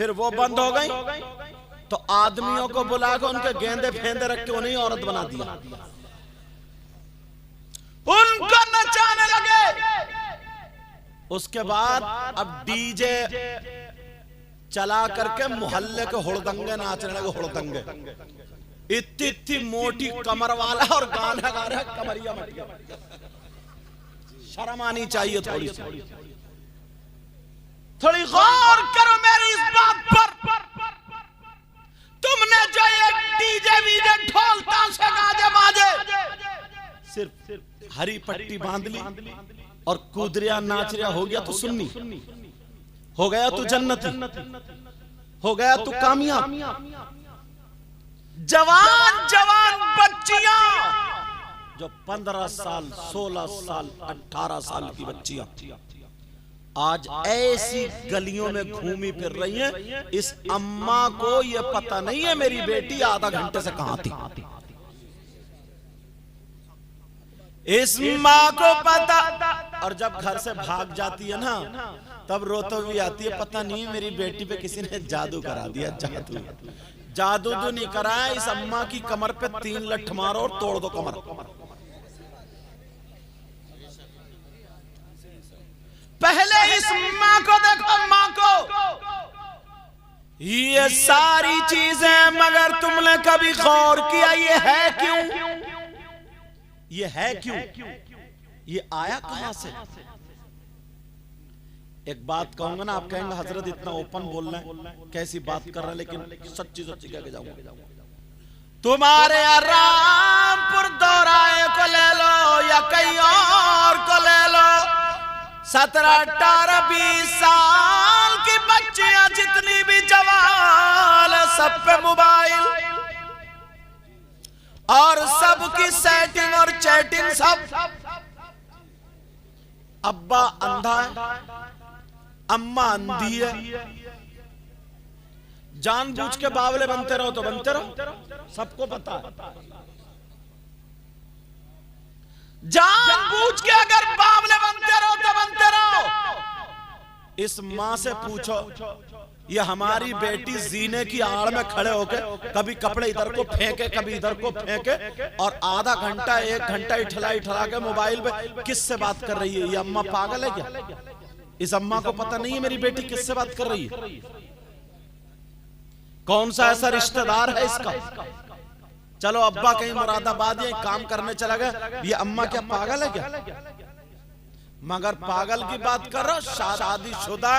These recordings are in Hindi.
फिर वो बंद हो गई तो आदमियों को बुला के उनके गेंदे फेंदे रख के उन्हें औरत बना दिया, उनको नचाने लगे। उसके बाद अब डीजे चला करके मोहल्ले के हुड़दंगे नाचने लगे, हुड़दंगे। इतनी इतनी मोटी कमर वाला और गाना गा रहा है कमरिया मटिया। शर्म आनी चाहिए थोड़ी सी, थोड़ी गौर करो मेरी इस बात पर। तुमने जो ये डीजे वीजे ढोल ताशे गाजे बाजे सिर्फ हरी पट्टी बांध ली और कूदरिया नाचरिया हो गया तो सुन्नी, हो गया तू जन्नती, हो गया तू कामयाब। जवान जवान बच्चियां जो 15 साल 16 साल 18 साल की बच्चियां आज ऐसी गलियों में घूमी फिर रही हैं, इस अम्मा को ये पता नहीं है मेरी बेटी आधा घंटे से कहां थी। इस माँ को पता, और जब घर से भाग जाती है ना तब रोतो भी आती है, पता नहीं मेरी बेटी पे किसी ने जादू करा दिया। जादू जादू तो नहीं कराया, इस अम्मा की कमर पे 3 लठ मारो और तोड़ दो कमर। पहले इस माँ को देखो, माँ को। ये सारी चीजें मगर तुमने कभी गौर किया ये है क्यों? ये है क्यों? ये आया कहां से? एक बात कहूंगा ना, आप कहेंगे हजरत इतना ओपन बोल रहे हैं, कैसी बात कर रहे हैं, लेकिन सच्ची सच्ची कह के जाऊंगा। तुम्हारे रामपुर दोराए को ले लो या कहीं और को ले लो, 17, 18, 20 साल की बच्चियां जितनी भी जवान है, सब पे मोबाइल और सबकी सेटिंग और चैटिंग सब। अब्बा अंधा है, अम्मा अंधी है, जानबूझ के बावले बनते रहो तो बनते रहो, सबको पता है। जानबूझ के अगर बावले बनते रहो तो बनते रहो। इस माँ से पूछो, ये हमारी बेटी जीने की आड़ में खड़े होकर कभी कपड़े इधर को फेंके कभी इधर को फेंके और आधा घंटा 1 घंटा इठला के मोबाइल पे किससे बात कर रही है? ये अम्मा पागल है क्या? इस अम्मा को पता नहीं है मेरी बेटी किससे बात कर रही है? कौन सा ऐसा रिश्तेदार है इसका? चलो अब्बा कहीं मुरादाबाद या काम करने चला गया, ये अम्मा क्या पागल है क्या? मगर पागल की बात कर रहा, शादीशुदा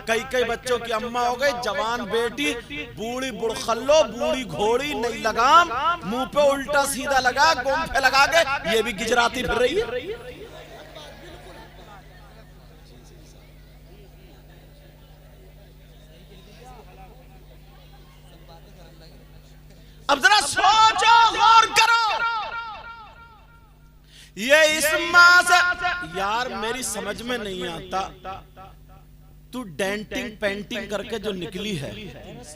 कई बच्चों की अम्मा हो गई, जवान बेटी, बूढ़ी बुड़खल्लो, बूढ़ी घोड़ी, नई लगाम, मुंह पे उल्टा सीधा लगा, गोंफे लगा के ये भी गिजराती फिर रही है। अब जरा सोचो, गौर करो। ये इस माँ से यार मेरी समझ में नहीं आता, तू डेंटिंग पेंटिंग करके जो निकली है,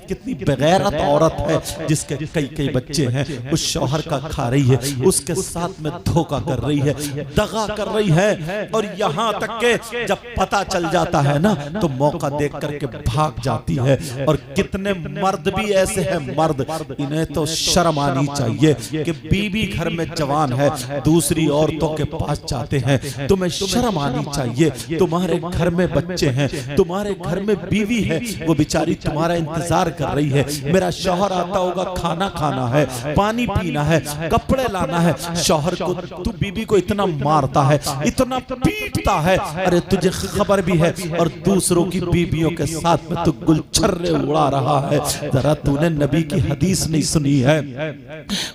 कितनी बेगैरत औरत है जिसके कई बच्चे हैं, उस शौहर का खा रही है, उसके साथ में धोखा कर रही है, दगा कर रही है, और यहाँ तक के जब पता चल जाता है ना तो मौका देख करके भाग जाती है। और कितने मर्द भी ऐसे हैं, मर्द, इन्हें तो शर्म आनी चाहिए कि बीवी घर में जवान है दूसरी औरतों के पास जाते हैं। तुम्हें शर्म आनी चाहिए, तुम्हारे घर में बच्चे हैं, तुम्हारे घर में बीवी है, वो बेचारी तुम्हारा इंतजार कर रही है। मेरा शौहर आता होगा, खाना खाना है, पानी पीना है, कपड़े लाना है। शौहर को तू बीवी को इतना मारता है, इतना पीटता है, अरे तुझे खबर भी है, और दूसरों की बीवियों के साथ में तू गुलछर्रे उड़ा रहा है। जरा तूने नबी की हदीस नहीं सुनी है?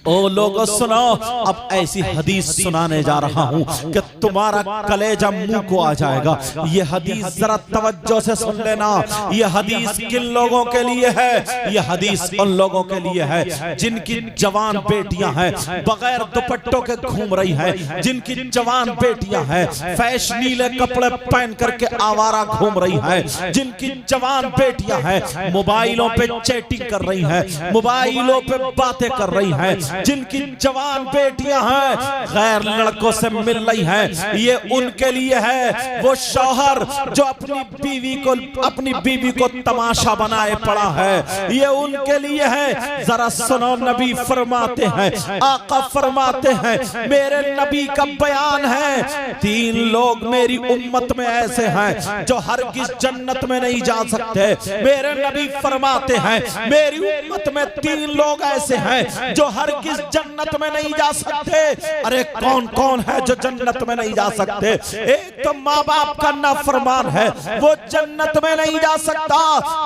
ओ लोगों सुनो, अब ऐसी हदीस सुनाने जा रहा हूं कि तुम्हारा कलेजा मुंह को आ जाएगा। ये हदीस जरा तवज्जो से सुन लेना। ये हदीस किन लोगों के लिए है? ये हदीस उन लोगों के लिए है जिनकी जवान बेटियां हैं बगैर दुपट्टों के घूम रही हैं, जिनकी जवान बेटियां हैं फैशनीले कपड़े पहन करके आवारा घूम रही हैं, जिनकी जवान बेटियां हैं मोबाइलों पे चैटिंग कर रही हैं, मोबाइलों पे बातें कर रही हैं, जिनकी जवान बेटियां हैं गैर लड़कों से मिल रही हैं। ये उनके लिए है। वो शौहर जो अपनी बीवी बीवी को, अपनी बीवी को तमाशा बनाए पड़ा है, ये उनके लिए है। जरा सुनो, नबी फरमाते हैं, आका फरमाते हैं, मेरे नबी का बयान है, 3 लोग मेरी उम्मत में ऐसे हैं जो हरगिज़ जन्नत में नहीं जा सकते। मेरे नबी फरमाते हैं, मेरी उम्मत में 3 लोग ऐसे हैं जो हरगिज़ जन्नत में नहीं जा सकते। अरे कौन कौन है जो जन्नत में नहीं जा सकते? एक तो माँ बाप का नाफरमान है, वो जन्नत में नहीं जा सकता।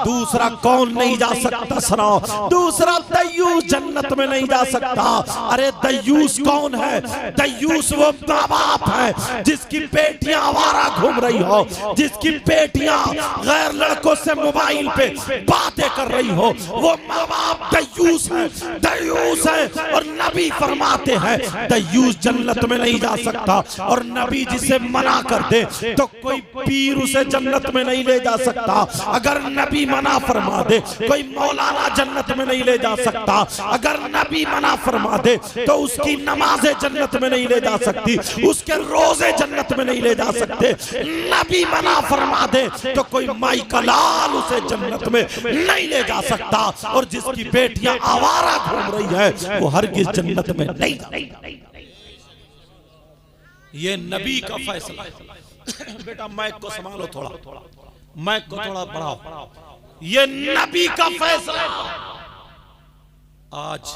दूसरा कौन नहीं जा सकता? सुनो, दूसरा दयूस जन्नत में नहीं जा सकता। अरे दयूस कौन है? दयूस वो माँ बाप है जिसकी बेटियां आवारा घूम रही हो, जिसकी बेटियां गैर लड़कों से मोबाइल पे बातें कर रही हो, वो माँ बाप दयूस है, दयूस है। और नबी फरमाते हैं दयूस जन्नत में नहीं जा सकता। और नबी जिसे मना कर दे तो कोई पीर उसे जन्नत में नहीं ले जा सकता। अगर नबी मना फरमा दे, कोई मौलाना जन्नत में नहीं ले जा सकता। अगर नबी मना फरमा दे तो उसकी नमाजें जन्नत में नहीं ले जा सकती, उसके रोजे जन्नत में नहीं ले जा सकते। नबी मना फरमा दे तो कोई माई का लाल उसे जन्नत में नहीं ले जा सकता। और जिसकी बेटियां आवारा घूम रही है वो हरगिज़ जन्नत में नहीं। ये नबी का फैसला है। बेटा माइक को संभालो, थोड़ा माइक को थोड़ा बढ़ाओ। ये नबी का फैसला आज।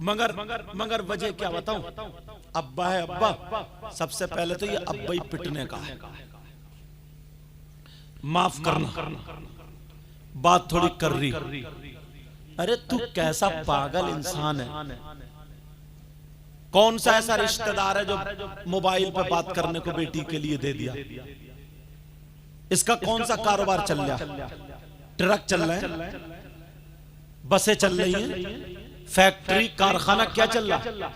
मगर वजह क्या बताऊं? अब्बा है, अब्बा सबसे पहले तो ये अब्बा ही पिटने का है। माफ करना, बात थोड़ी कर रही। अरे तू कैसा पागल इंसान है? कौन सा ऐसा रिश्तेदार है जो मोबाइल पे बात करने को बेटी के लिए दे दिया? इसका कौन सा कारोबार चल रहा है? ट्रक चल रहे हैं, बसें चल रही हैं, फैक्ट्री कारखाना क्या चल रहा?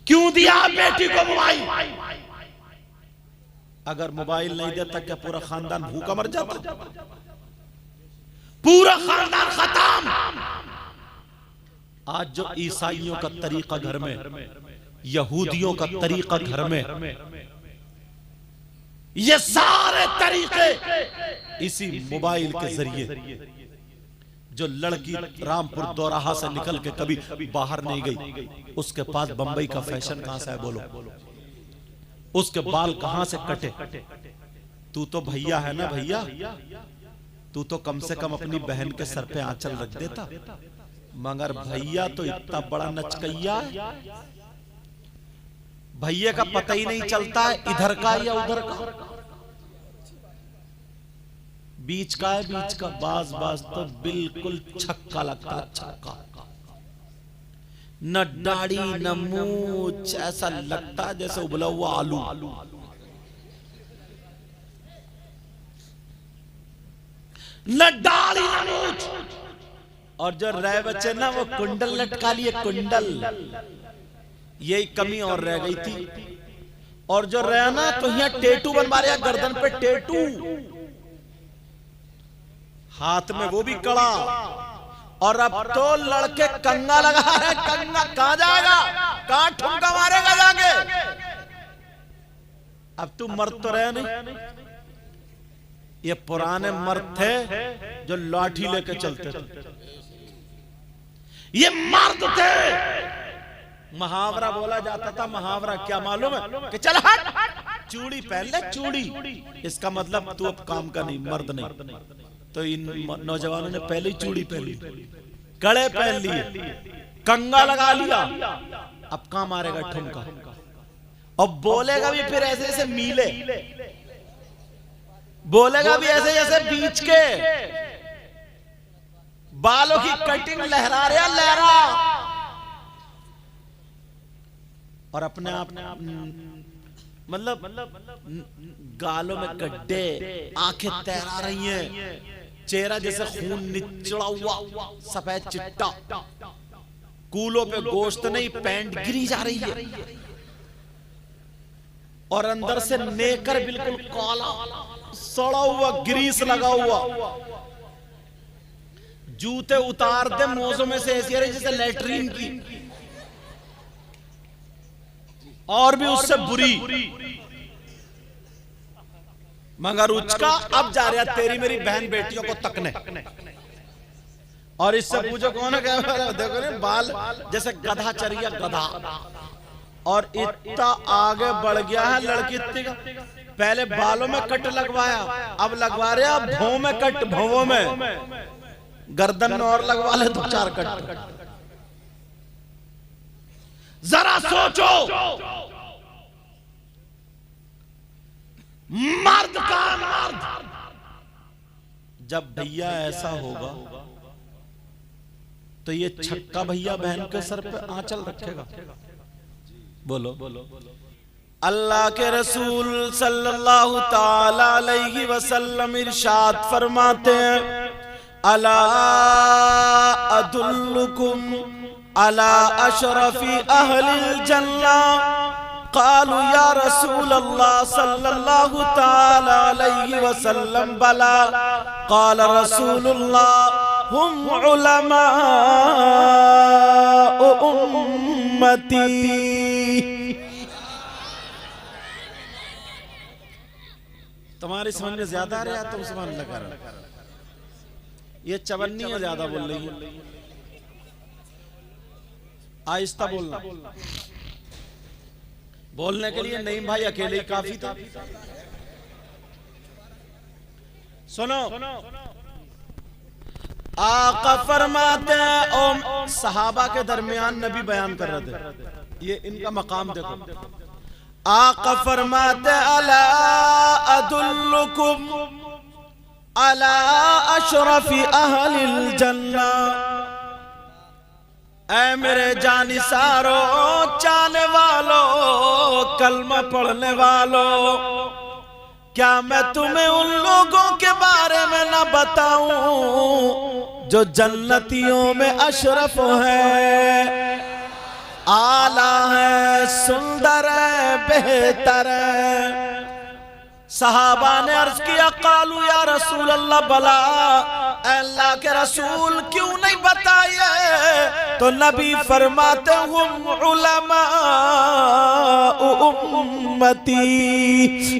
क्यों दिया बेटी को मोबाइल? अगर मोबाइल नहीं देता क्या पूरा खानदान भूखा मर जाता? पूरा खानदान खत्म। आज जो ईसाइयों का तरीका घर में, यहूदियों का तरीका घर में, ये सारे तरीके इसी मोबाइल के जरिए। जो लड़की रामपुर दोराहा से निकल के कभी बाहर नहीं गई, उसके पास बंबई का फैशन कहां से है बोलो? उसके बाल कहां से कटे? तू तो भैया है ना भैया, तू तो कम से कम अपनी बहन के सर पे आंचल रख देता। मगर भैया तो इतना बड़ा नचकैया है, भैया का पता ही नहीं चलता है इधर का या उधर का, बीच का है, बीच का। बाज बाज तो बिल्कुल छक्का लगता है, छक्का। न दाढ़ी न मूंछ, ऐसा लगता है जैसे उबला हुआ आलू। न दाढ़ी न मूंछ। और जो रह बच्चे ना वो कुंडल लटका लिए, कुंडल। यही कमी और रह गई थी। और जो रहा ना तो यहाँ टेटू बनवा रहा, गर्दन पे टेटू, हाथ में वो भी कड़ा। और अब तो लड़के कंगा लगा रहे। कंगा कहां जाएगा? कहां ठुमका मारेगा जाके? अब तू मर्द तो रहे नहीं। ये पुराने मर्द थे जो लाठी लेके चलते थे, ये मर्द थे। मुहावरा बोला जाता था। मुहावरा क्या मालूम है? कि चल हट, चूड़ी पहन ले, चूड़ी। इसका मतलब तू अब काम का नहीं, मर्द नहीं। तो इन नौजवानों ने पहले ही चूड़ी पहन ली, कड़े पहन लिए, कंगा लगा लिया। अब कहां मारेगा ठुमका? और बोलेगा भी फिर ऐसे जैसे मीले, बोलेगा भी ऐसे जैसे बीच के बालों की कटिंग लहरा रहा, लहरा। और अपने आप मतलब गालों में गड्ढे, आंखें तैरा रही हैं, चेहरा जैसे खून निचड़ा हुआ, सफेद चिट्टा, कूलों पे गोश्त नहीं, पैंट गिरी जा रही है। और अंदर से नेकर बिल्कुल काला, सड़ा हुआ, ग्रीस लगा हुआ। जूते उतार दे मोजों में से ऐसी रही जैसे लैट्रीन की, और भी उससे बुरी। मगर उसका अब जा रहा तेरी मेरी बहन बेटियों को तकने। और इससे पूछो कौन है, देखो ना बाल जैसे गधा चरिया गधा। और इतना आगे बढ़ गया है लड़की इतनी का, पहले बालों में कट लगवाया, अब लगवा रहे अब भौं में कट, भौं में, गर्दन में और लगवा ले 2-4 कट। जरा सोचो, मर्द का मर्द जब भैया ऐसा होगा तो ये छक्का भैया बहन के सर पे आंचल रखेगा। बोलो अल्लाह के रसूल सल्लल्लाहु ताला अलैहि वसल्लम इरशाद फरमाते हैं, अला अदुल्लुकुम अला अशरफी अहलिल जन्नह। क़ालू या रसूल अल्लाह सल्लल्लाहु ताला अलैहि वसल्लम बला। क़ाल रसूलुल्लाह हुम उलमा उम्मती। तुम्हारी समझ में ज्यादा आ रहा है, तुम सुभान अल्लाह कर रहे। ये चवन्नी ज्यादा बोल रही है, आहिस्ता बोलना। बोलने के लिए नहीं भाई, अकेले ही काफी था। सुनो, आका फरमाते हैं, और सहाबा के दरमियान नबी बयान कर रहे थे, ये इनका मकाम देखो। आका फरमाते अला अदुल्लुकुम अला अशरफी अहलिल जन्नह। ऐ मेरे जानिसारो, चाहने वालों, कलमा पढ़ने वालों, क्या मैं तुम्हें उन लोगों के बारे में न बताऊं जो जन्नतियों में अशरफ है, आला है, सुंदर है, बेहतर है। सहाबा ने अर्ज किया, कालू या रसूल अल्लाह बला, अल्लाह के रसूल क्यों नहीं बताइए? तो नबी फरमाते हुम उलमा उम्मती,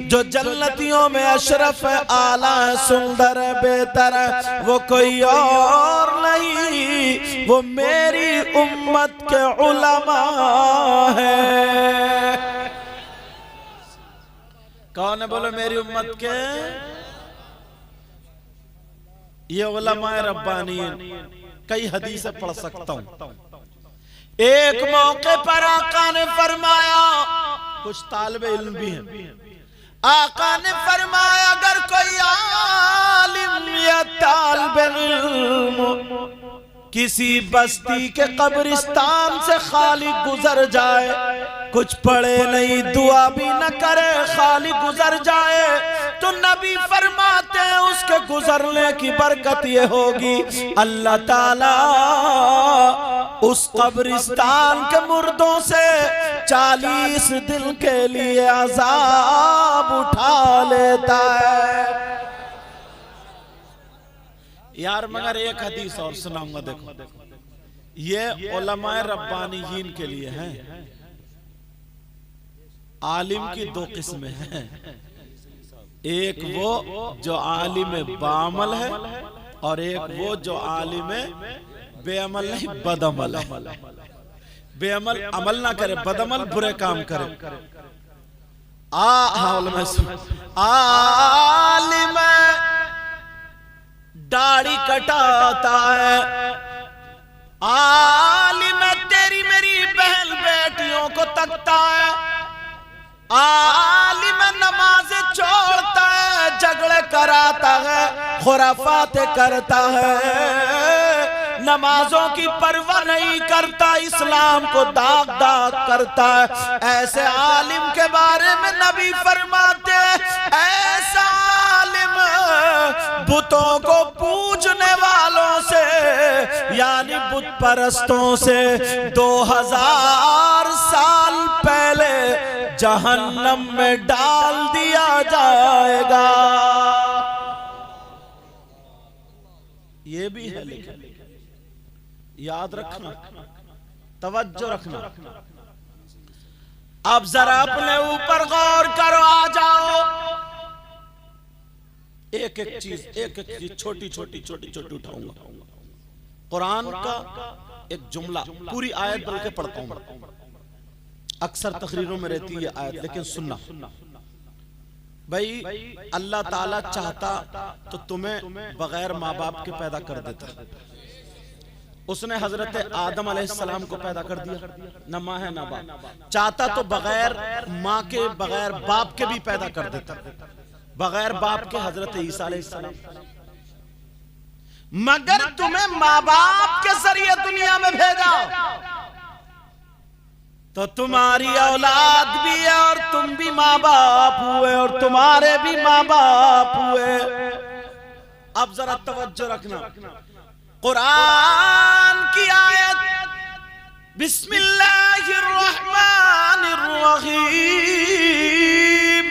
जो जन्नतियों में अशरफ है, आला है, सुंदर है, बेहतर है, वो कोई और नहीं, वो मेरी उम्मत के उलमा है। कौन है बोलो मेरी उम्मत के? ये उलमाए रब्बानी। कई हदीसें पढ़ सकता हूं। एक मौके पर आका ने फरमाया, कुछ तालिबे इल्म भी हैं, आका ने फरमाया अगर कोई आलिम या तालिबे इल्म किसी बस्ती के कब्रिस्तान से खाली गुजर जाए, कुछ पढ़े नहीं, दुआ भी न करे, खाली गुजर जाए, तो नबी फरमाते हैं उसके गुजरने की बरकत ये होगी, अल्लाह ताला उस कब्रिस्तान के मुर्दों से 40 दिन के लिए अजाब उठा लेता है। यार मगर एक हदीस और सुनाऊंगा, देखो ये उलमाए रब्बानीयीन के लिए है। आलिम की 2 किस्में हैं, एक वो जो आलिम बामल है, और एक वो जो आलिम बेअमल नहीं, बदअमल है। बेअमल अमल ना करे, बदअमल बुरे काम करे। आलिम दाढ़ी कटाता है, आलिम तेरी मेरी बहन बेटियों को तकता है, आलिम नमाज छोड़ता है, झगड़े कराता है, खुराफाते करता है, नमाजों की परवाह नहीं करता, इस्लाम को दाग दाग करता है। ऐसे आलिम के बारे में नबी फरमाते ऐसा आलिम बुतों को पूजने वालों से, यानी बुत परस्तों से 2000 साल पहले जहन्नम में डाल दिया जाएगा। ये भी है, लेकिन याद रखना, तवज्जो रखना। अब जरा अपने ऊपर गौर करो, आ जाओ एक एक चीज छोटी छोटी उठाऊंगा। कुरान का एक जुमला, पूरी आयत बल्कि पढ़ता हूं, अक्सर तकरीरों में रहती है आयत, लेकिन सुनना भाई, अल्लाह ताला चाहता तो तुम्हें बगैर माँ बाप के पैदा कर देता। उसने हजरत आदम अलैहिस्सलाम को पैदा कर दिया, न माँ है न बाप। चाहता तो बगैर माँ के बगैर बाप के भी पैदा कर देता, बगैर बाप के हजरत ईसा अलैहिस्सलाम। मगर तुम्हें माँ बाप के जरिए दुनिया में भेजा तो तुम्हारी औलाद भी है और तुम भी माँ बाप हुए और तुम्हारे भी माँ बाप हुए। अब जरा तवज्जो रखना, कुरान की आयत बिस्मिल्लाहिर्रहमानिर्रहीम,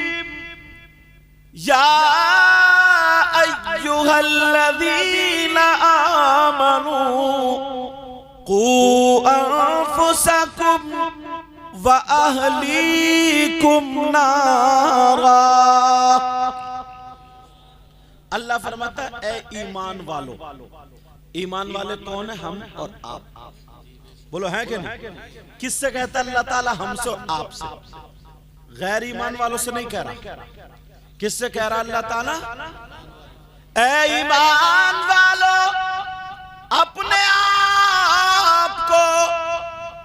या अय्युहल्लज़ीना आमनू कू अनफुसकुम व अहलीकुम नारा। अल्लाह फरमाता है, ए ईमान वालों। ईमान वाले कौन है? हम और आप। बोलो है कि नहीं? किससे कहता अल्लाह ताला? हमसे और आपसे, गैर ईमान वालों से नहीं कह रहा। किससे कह रहा अल्लाह ताला? ए ईमान वालों, अपने आप को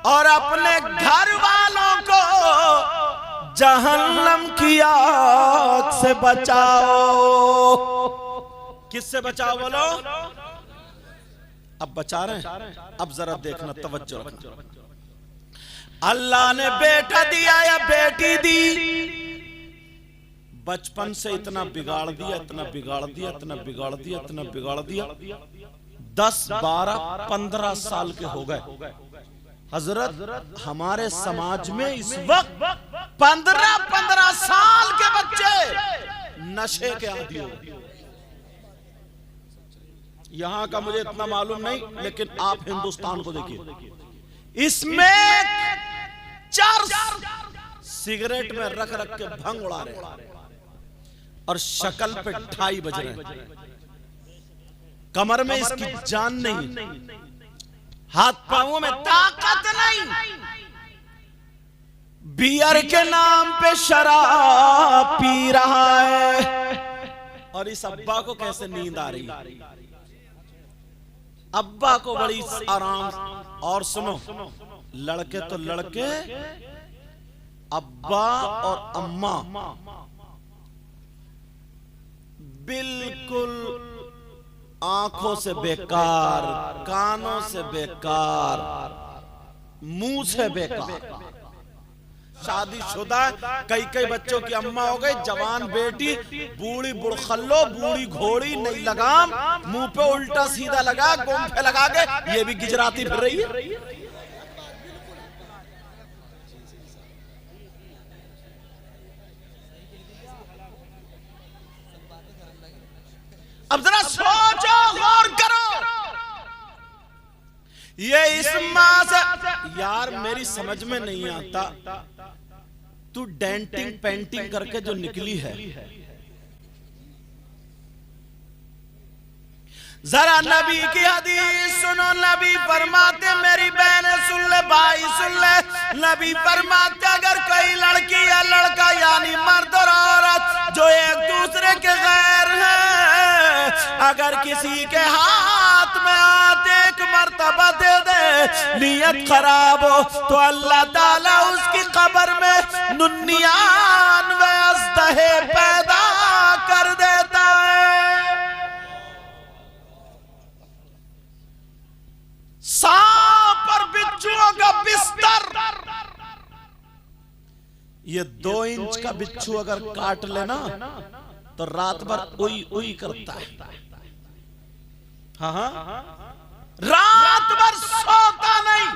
और अपने घर वालों को जहन्नम की आग से बचाओ। किससे बचाओ? बोलो। अब बचा रहे हैं? अब जरा देखना, तवज्जो रखना। अल्लाह ने बेटा दिया या बेटी दी, बचपन से इतना बिगाड़ दिया, इतना बिगाड़ दिया, इतना बिगाड़ दिया, इतना बिगाड़ दिया। 10, 12, 15 साल के हो गए। हजरत हमारे समाज में इस वक्त 15 साल के बच्चे नशे के आदी हो गए। यहां का मुझे इतना मालूम नहीं, लेकिन आप हिंदुस्तान को देखिए, इसमें चर्स सिगरेट में रख रख के भंग उड़ा रहे हैं और शक्ल पे 2:30 बज रहे हैं। कमर में इसकी जान नहीं, हाथ पांवों में ताकत नहीं, बियर के नाम पे शराब पी रहा है। और इस अब्बा को कैसे नींद आ रही है? अब्बा को बड़ी आराम। और सुनो, लड़के तो लड़के, अब्बा और अम्मा बिल्कुल आंखों से बेकार, कानों से बेकार, मुंह से बेकार। शादीशुदा कई बच्चों की अम्मा हो गई, जवान बेटी, बूढ़ी बुड़खल्लो, बूढ़ी घोड़ी, नई लगाम, मुंह पे उल्टा सीधा लगा, गोंफे लगा के ये भी गिजराती फिर रही है। अब जरा सोचो, गौर करो। ये इस माँ से, यार मेरी समझ में नहीं आता, तू डेंटिंग पेंटिंग करके जो निकली है, जरा नबी की हदीस सुनो। नबी फरमाते, मेरी बहन सुन ले, भाई सुन ले, नबी फरमाते अगर कोई लड़की या लड़का यानी मर्द और औरत जो एक दूसरे के गैर हैं, अगर किसी के हाथ में आते एक मर्तबा दे दे, नियत खराब हो, तो अल्लाह ताला उसकी कब्र में 99 अज़दहे पैदा कर देता है। सांप और बिच्छुओं का बिस्तर, ये 2 इंच का बिच्छू अगर काट लेना तो रात भर उई उई करता है। हाँ, रात भर सोता नहीं,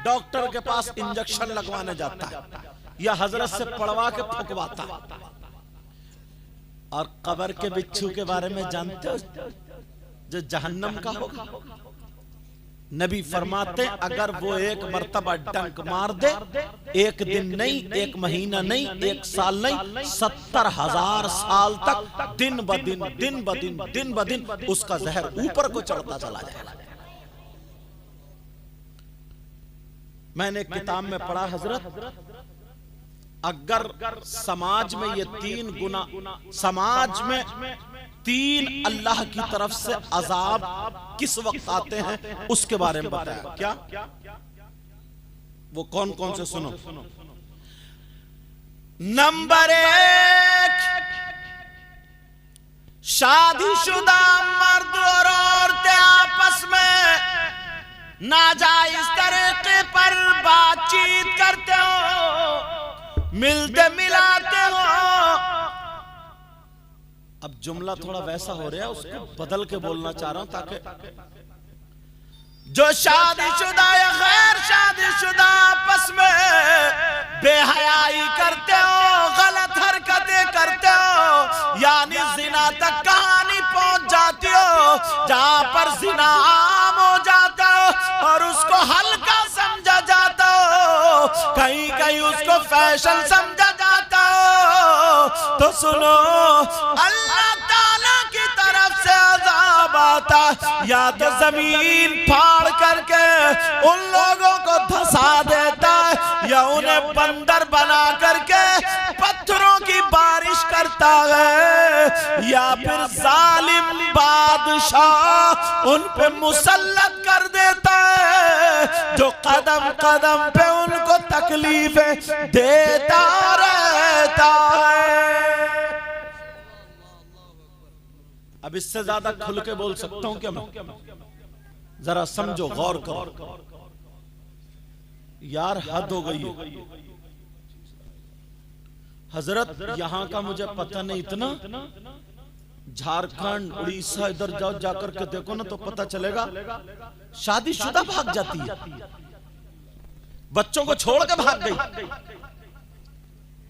डॉक्टर के पास इंजेक्शन लगवाने जाता है या हजरत से पढ़वा के फुकवाता। और कब्र के बिच्छू के बारे में जानते हो, जो जहन्नम का होगा, नबी फरमाते अगर वो एक मर्तबा डंक मार दे, एक दिन नहीं, एक महीना नहीं, एक साल नहीं, 70,000 साल तक दिन ब दिन दिन ब दिन दिन ब दिन उसका जहर ऊपर को चढ़ता चला जाएगा। मैंने किताब में पढ़ा हजरत, अगर समाज में ये 3 गुना, समाज में 3 अल्लाह की तरफ से अजाब किस वक्त आते हैं उसके बारे में बताया। क्या वो कौन कौन से सुनो। नंबर 1, शादीशुदा मर्द और औरतें आपस में नाजायज तरीके पर बातचीत करते हो, मिलते मिलाते हो। अब जुमला थोड़ा वैसा हो रहा है, उसको बदल के बोलना चाह रहा हूं ताकि जो शादीशुदा या गैर शादीशुदा आपस में बेहयाई करते हो, गलत हरकतें करते हो, यानी जिना तक कहानी पहुंच जाती हो, जहां पर जिना आम हो जाता हो और उसको हल्का समझा जाता हो, कहीं कहीं उसको फैशन समझा जाता हो, तो सुनो अल्लाह ताला की तरफ से अज़ाब आता, या तो जमीन फाड़ करके उन लोगों को धंसा देता है, या उन्हें बंदर बना करके पत्थरों की बारिश करता है, या फिर जालिम बादशाह उन पे मुसल्लत कर देता है, जो कदम कदम पे उनको तकलीफें देता रहता है। अब इससे ज्यादा खुल के बोल सकता हूं क्या मैं? जरा समझो, गौर करो यार, हद हो गई है हजरत। यहां का मुझे पता नहीं, इतना झारखंड उड़ीसा इधर जाओ, जाकर के देखो ना तो पता चलेगा शादीशुदा भाग जाती है, बच्चों को छोड़ के भाग गई,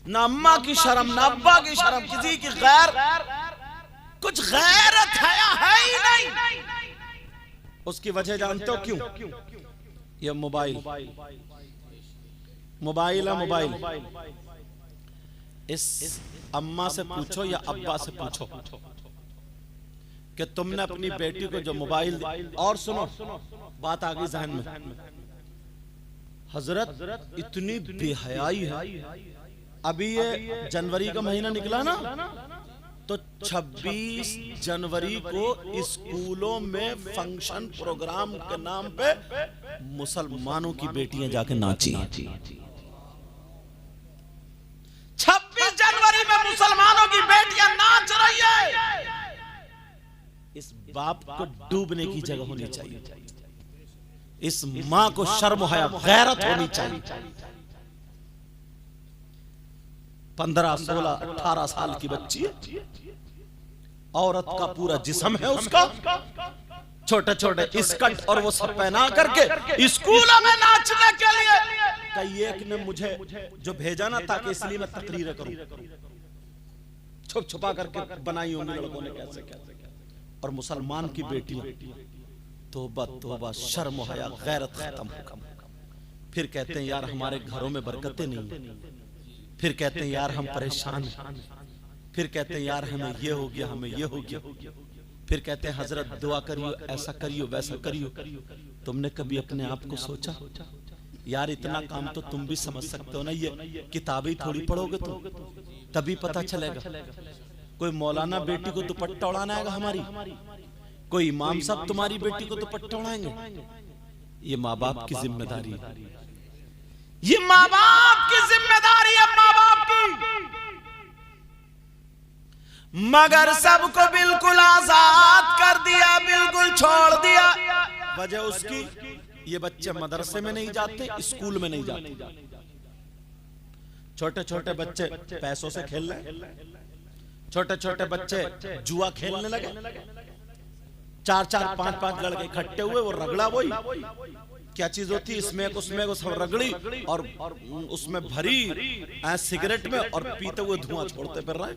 ना अम्मा की शर्म ना अब्बा की शर्म, किसी की कुछ गैरत है ही नहीं। उसकी वजह जानते हो क्यों? ये मोबाइल है मोबाइल। इस अम्मा से पूछो या अब्बा से पूछो कि तुमने अपनी बेटी को जो मोबाइल, और सुनो बात आ गई जहन में हजरत, इतनी बेहयाई है। अभी ये जनवरी का महीना निकला ना, तो 26 जनवरी को स्कूलों में फंक्शन प्रोग्राम के नाम पे मुसलमानों की बेटियां जाके नाची। 26 जनवरी में मुसलमानों की बेटियां नाच रही है। इस बाप को डूबने की जगह होनी चाहिए, इस मां को शर्म हया गैरत होनी चाहिए। 15, 16, 18 साल की बच्ची है, औरत का पूरा जिस्म है उसका, छोटे छोटे स्कर्ट और वो सब पहना करके स्कूलों में नाचने के लिए। कई एक ने मुझे जो भेजा ना, ताकि इसलिए मैं तकरीर करूं, छुप छुपा करके बनाई होंगी लड़कों ने कैसे कैसे। और मुसलमान की बेटियां, तौबा तौबा, शर्म हया गैरत खत्म। फिर कहते हैं यार हमारे घरों में बरकतें नहीं, फिर कहते हैं यार हम परेशान हैं, फिर कहते हैं यार हमें ये हो गया, हमें ये हो गया, फिर कहते हैं हजरत दुआ करियो, ऐसा करियो, वैसा करियो। तुमने कभी अपने आप को सोचा यार इतना काम तो तुम भी समझ सकते हो ना, ये किताबें थोड़ी पढ़ोगे तुम, तभी पता चलेगा। कोई मौलाना बेटी को दुपट्टा उड़ाना आएगा हमारी, कोई इमाम साहब तुम्हारी बेटी को दुपट्टा उड़ाएंगे? ये माँ बाप की जिम्मेदारी है, ये माँ बाप की जिम्मेदारी है, माँ बाप की। मगर सबको बिल्कुल आजाद कर दिया, बिल्कुल छोड़ दिया। वजह उसकी, ये बच्चे मदरसे में नहीं जाते, स्कूल में नहीं जाते, छोटे छोटे बच्चे पैसों से खेल रहे, छोटे छोटे बच्चे जुआ खेलने लगे, 4-4, 5-5 लड़के इकट्ठे हुए, वो रगड़ा वही क्या चीज होती है, इसमें उसमें को सब रगड़ी और उसमें भरी सिगरेट में, और पीते हुए धुआं छोड़ते फिर रहा है।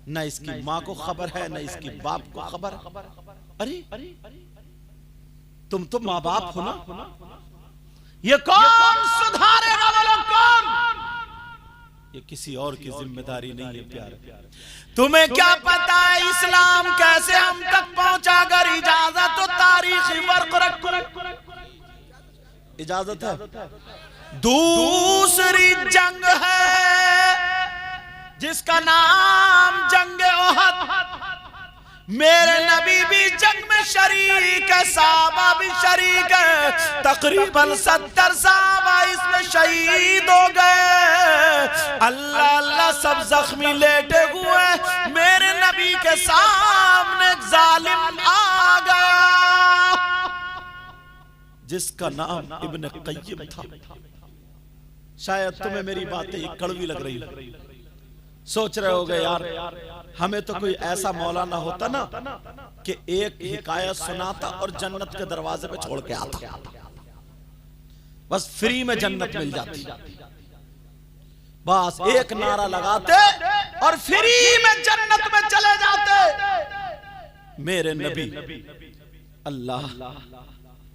न इसकी माँ को खबर है, न इसकी बाप को खबर है। अरे तुम तो माँ बाप हो ना, ये कौन सुधारेगा, बोलो कौन? ये किसी और की जिम्मेदारी नहीं है प्यारे। तुम्हें क्या पता है इस्लाम कैसे हम तक पहुंचा? अगर इजाजत तो तारीखी वर्क रख, इजाजत है। दूसरी जंग है जिसका नाम जंग ओहद। मेरे नबी भी जंग में शरीक है, साहबा भी शरीक है। तकरीबन 70 साहबा इसमें शहीद हो गए। अल्लाह अल्लाह सब जख्मी लेटे हुए। मेरे नबी के सामने एक जालिम आ गया जिसका नाम इब्न क़य्यिम था। शायद तुम्हें मेरी बातें कड़वी लग रही, सोच रहे होगे यार हमें तो कोई ऐसा मौलाना होता ना कि एक हिकायत सुनाता और जन्नत के दरवाजे पे छोड़ के आता, बस फ्री में जन्नत मिल जाती। बस एक नारा लगाते और फ्री में जन्नत में चले जाते। मेरे नबी अल्लाह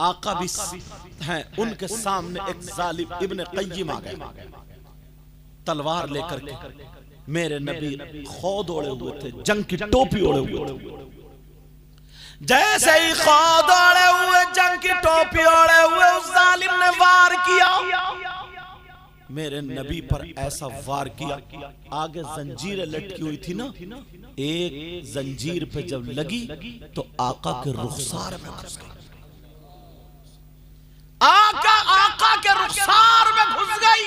आका भी हैं, उनके सामने एक जालिम इब्न क़य्यिम आ गए तलवार लेकर के। मेरे नबी खौद ओढ़े हुए थे, जंग की टोपी ओढ़े हुए थे। जैसे ही खौद ओढ़े हुए, जंग की टोपी ओढ़े हुए उस जालिम ने वार किया। मेरे नबी पर ऐसा वार किया, आगे जंजीरें लटकी हुई थी ना, एक जंजीर पे जब लगी तो आका के रुखसार में घुस गई। आका के रुखसार में घुस गई।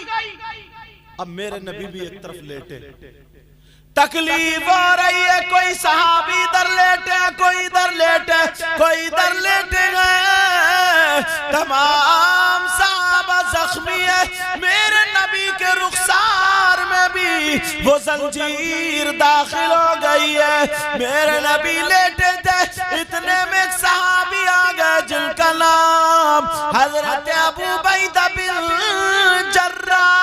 अब मेरे नबी भी एक तरफ लेटे, तकलीफ हो रही है। कोई सहाबी इधर लेटे, कोई इधर लेटे, कोई इधर लेटे गए। तमाम सहाबा जख्मी है। मेरे नबी के रुखसार में भी वो जंजीर दाखिल हो गई है। मेरे नबी लेटे थे, इतने में एक सहाबी आ गए जिनका नाम हजरत अबू बैदा बिन जर्राह।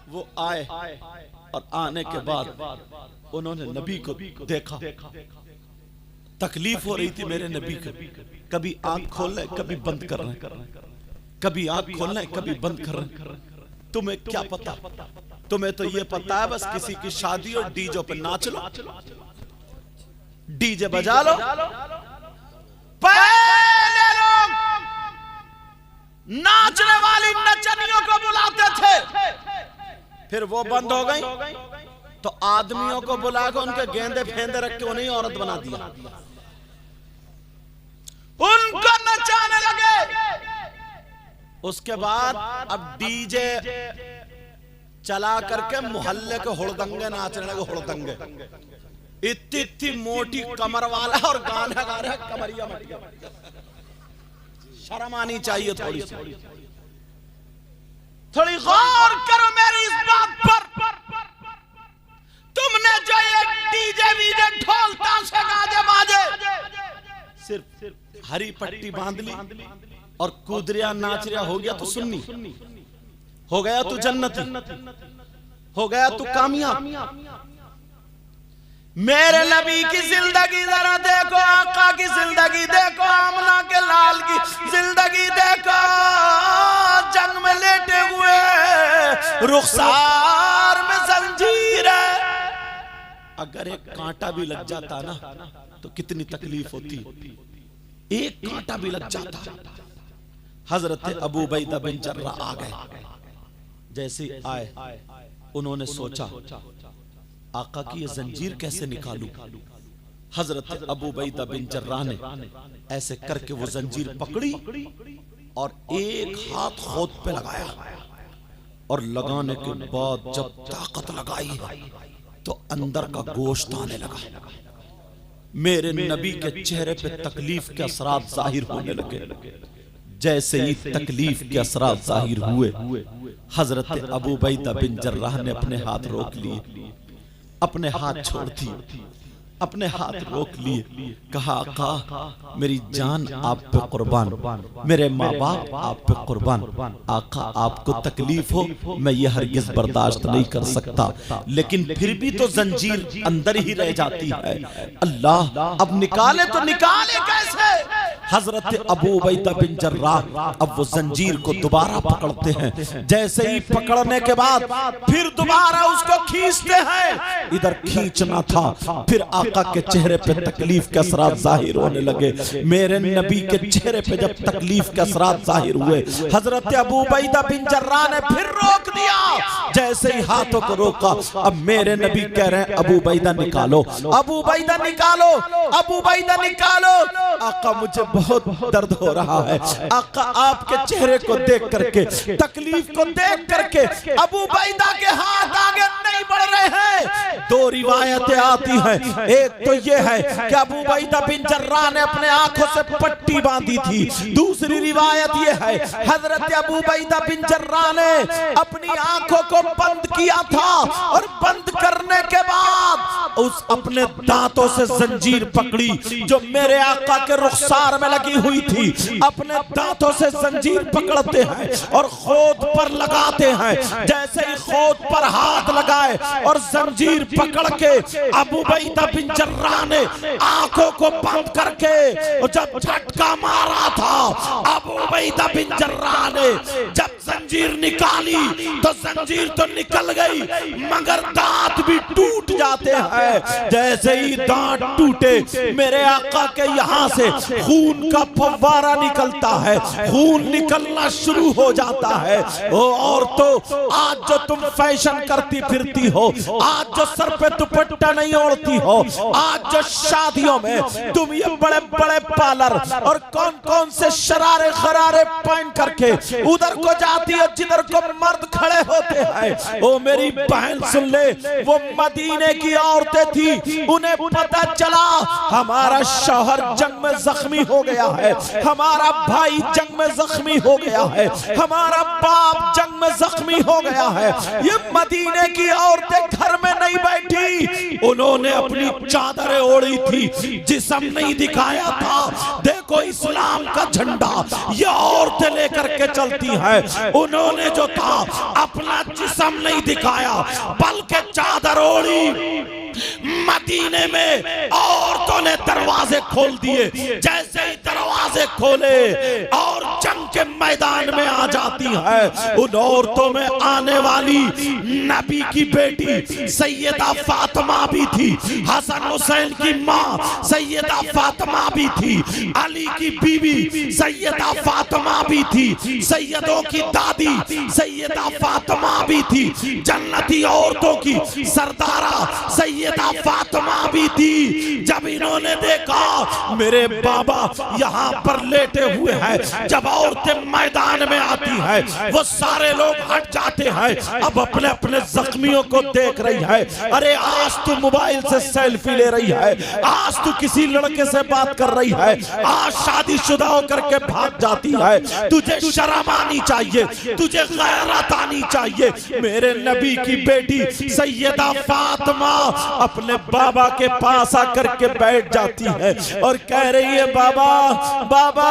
वो आए और आने के बाद उन्होंने नबी को देखा। तकलीफ हो रही थी मेरे नबी को, कभी आंख खोल रहे कभी बंद कर रहे, कभी आंख खोल रहे कभी बंद कर रहे। तुम्हें क्या पता? तुम्हें तो ये पता है बस किसी की शादी और डीजे पे नाच लो, डीजे बजा लो। पहले लोग नाचने वाली नचनियों को बुलाते थे, फिर वो बंद हो गई तो आदमियों को बुलाकर उनके गेंदे फेंदे रख के उन्हें औरत बना दिया, उनको नचाने लगे। उसके बाद अब डीजे चला करके मोहल्ले के हुड़दंगे नाचने लगे। हुड़दंगे इतनी इतनी मोटी कमर वाला और गाना गा रहा है कमरिया मटिया। शर्म आनी चाहिए थोड़ी सी, थोड़ी गौर करो मेरी इस बात पर। तुमने जो ये डीजे वीजे ढोल ताशे गाजे बाजे सिर्फ हरी पट्टी बांध ली और कूदरिया नाच रिया, हो गया तो सुन्नी, हो गया तो जन्नती, हो गया तो कामयाब। मेरे नबी की जिंदगी जरा देखो, आका की जिंदगी देखो, आमना के लाल की जिंदगी देखो। जंग में लेटे हुए, रुखसार में जंजीर है। अगर एक कांटा भी लग जाता ना तो कितनी तकलीफ होती। एक कांटा भी लग जाता। हजरत अबू बैदा बिन जर्राह आ गए। जैसे आए उन्होंने सोचा आका की ये जंजीर कैसे निकालूं। हजरत अबू बैदा बिन जर्राह ने ऐसे करके वो जंजीर पकड़ी और एक हाथ खोद पे लगाया, और लगाने के बाद जब ताकत लगाई तो अंदर का गोश्त आने लगा। मेरे नबी के चेहरे पे तकलीफ के असरात जाहिर होने लगे। जैसे ही तकलीफ के असरात जाहिर हुए, हजरत अबू बैदा बिन जर्राह ने अपने हाथ रोक लिए, अपने हाथ छोड़ दिए। अपने हाथ रोक लिए, कहा आका मेरी जान आप पे कुर्बान, मेरे माँ बाप आप पे कुर्बान, आका आपको तकलीफ हो मैं ये हरगिज बर्दाश्त नहीं कर सकता, लेकिन फिर भी तो जंजीर अंदर ही रह जाती है। अल्लाह अब निकाले तो निकाले कैसे? हजरत अबू उबैदा बिन जर्राह अब वो जंजीर को दोबारा पकड़ते हैं, जैसे ही पकड़ने के बाद फिर दोबारा उसको खींचते हैं। इधर खींचना था, फिर आका के चेहरे पे तकलीफ के असरात जाहिर होने लगे। मेरे नबी के चेहरे पे जब तकलीफ के असरात जाहिर हुए, हजरत अबू उबैदा बिन जर्राह ने फिर रोक दिया। जैसे ही हाथों को रोका, अब मेरे नबी कह रहे हैं अबू उबैदा निकालो, अबू उबैदा निकालो, अबू उबैदा निकालो। आका मुझे बहुत दर्द हो रहा है। आका आपके चेहरे को देख करके, तकलीफ को देख करके अबू उबैदा के हाथ आगे नहीं बढ़ रहे हैं। दो रिवायतें आती हैं, एक तो ये है कि अबू उबैदा बिन जर्राह ने अपने आंखों से पट्टी बांधी थी, दूसरी रिवायत ये है हजरत अबू उबैदा बिन जर्राह ने अपनी आंखों को बंद किया था और बंद करने के बाद उस अपने दांतों से जंजीर पकड़ी जो मेरे आका के रुखसार में लगी हुई थी। अपने दांतों से जंजीर पकड़ते हैं और खोद पर लगाते हैं। जैसे ही खोद पर हाथ लगाए और जंजीर पकड़ के अबू उबैदा बिन जर्राह ने आंखों को बंद करके जब झटका मारा था, अबू उबैदा बिन जर्राह ने जब जंजीर निकाली तो जंजीर तो निकल गई मगर दांत भी टूट जाते हैं। जैसे ही दांत टूटे, मेरे आका के यहाँ से खून का फव्वारा निकलता है, खून निकलना शुरू हो जाता है। ओ औरतों, आज जो तुम फैशन करती फिरती हो, आज जो सर पे दुपट्टा नहीं ओढ़ती हो, आज जो शादियों में तुम ये बड़े बड़े पार्लर और कौन कौन से शरारे खरारे पहन करके उधर को जाती है जिधर को मर्द खड़े होते हैं। ओ मेरी बहन सुन ले, वो मदीने की औरतें थी, उन्हें पता चला हमारा शौहर जंग में जख्मी हो गया है, हमारा भाई जंग में जख्मी हो गया है, हमारा बाप जंग में जख्मी हो गया है। ये मदीने की औरतें घर में नहीं बैठी, उन्होंने अपनी चादरें ओढ़ी थी, जिस्म नहीं दिखाया था। देखो इस्लाम का झंडा ये औरतें लेकर के चलती हैं। उन्होंने जो था अपना जिस्म नहीं दिखाया बल्कि चादर ओढ़ी। मदीने में औरतों ने दरवाजे खोल दिए, जैसे ही दरवाजे खोले और जंग के मैदान में आ जाती है। उन औरतों में आने वाली नबी की बेटी सैयदा फातिमा भी थी, हसन हुसैन की माँ सैयदा फातिमा भी थी, अली की बीवी सैयदा फातिमा भी थी, सैयदों की दादी सैयदा फातिमा भी थी, जन्नती औरतों की सरदारा सैयदा फातिमा भी थी। जब इन्होंने देखा मेरे बाबा यहाँ पर लेटे हुए हैं, जब औरतें मैदान में आती हैं वो सारे लोग हट जाते हैं, अब अपने अपने जख्मियों को देख रही है। अरे आज तू मोबाइल से सेल्फी ले रही है, आज तू किसी लड़के से बात कर रही है, आज शादीशुदा होकर के भाग जाती है, तुझे शर्म आनी चाहिए, तुझे गैरत आनी चाहिए। मेरे नबी की बेटी सैयदा फातिमा अपने बाबा के पास आकर के बैठ जाती है और कह रही है बाबा, बाबा,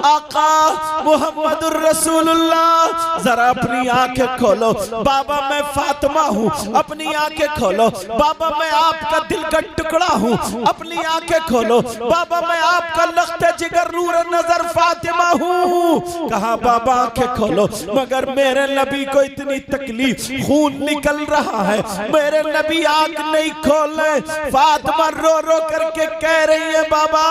आका मुहम्मदुर रसूलुल्लाह, जरा अपनी आंखें खोलो। बाबा मैं फातिमा हूँ, अपनी आंखें खोलो। बाबा मैं आपका दिल का टुकड़ा हूँ, अपनी आंखें खोलो। बाबा मैं आपका लख्ते जिगर नूर नजर फातिमा हूँ। कहा बाबा आंखें खोलो, मगर मेरे नबी को इतनी तकलीफ, खून निकल रहा है, मेरे नबी आंख नहीं खोल रहे। फातिमा रो रो करके कह रही है बाबा